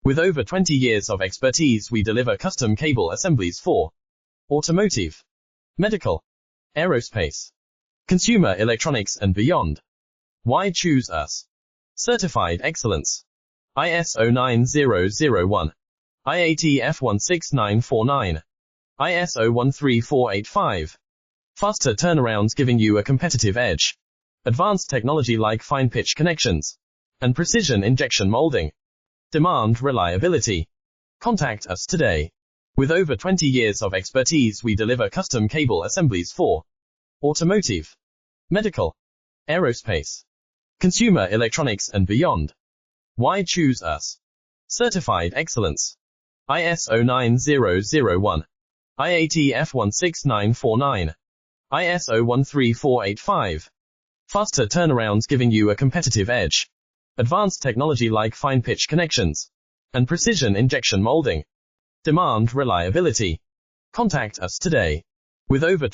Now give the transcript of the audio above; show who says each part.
Speaker 1: With over 20 years of expertise, we deliver custom cable assemblies for automotive, medical, aerospace, consumer electronics and beyond. Why choose us? Certified excellence. ISO 9001, IATF 16949, ISO 13485. Faster turnarounds giving you a competitive edge. Advanced technology like fine pitch connections and precision injection molding. Demand reliability. Contact us today. With over 20 years of expertise, we deliver custom cable assemblies for automotive, medical, aerospace, consumer electronics and beyond. Why choose us? Certified excellence. ISO 9001, IATF 16949, ISO 13485. Faster turnarounds giving you a competitive edge. Advanced technology like fine pitch connections and precision injection molding. Demand reliability. Contact us today. With over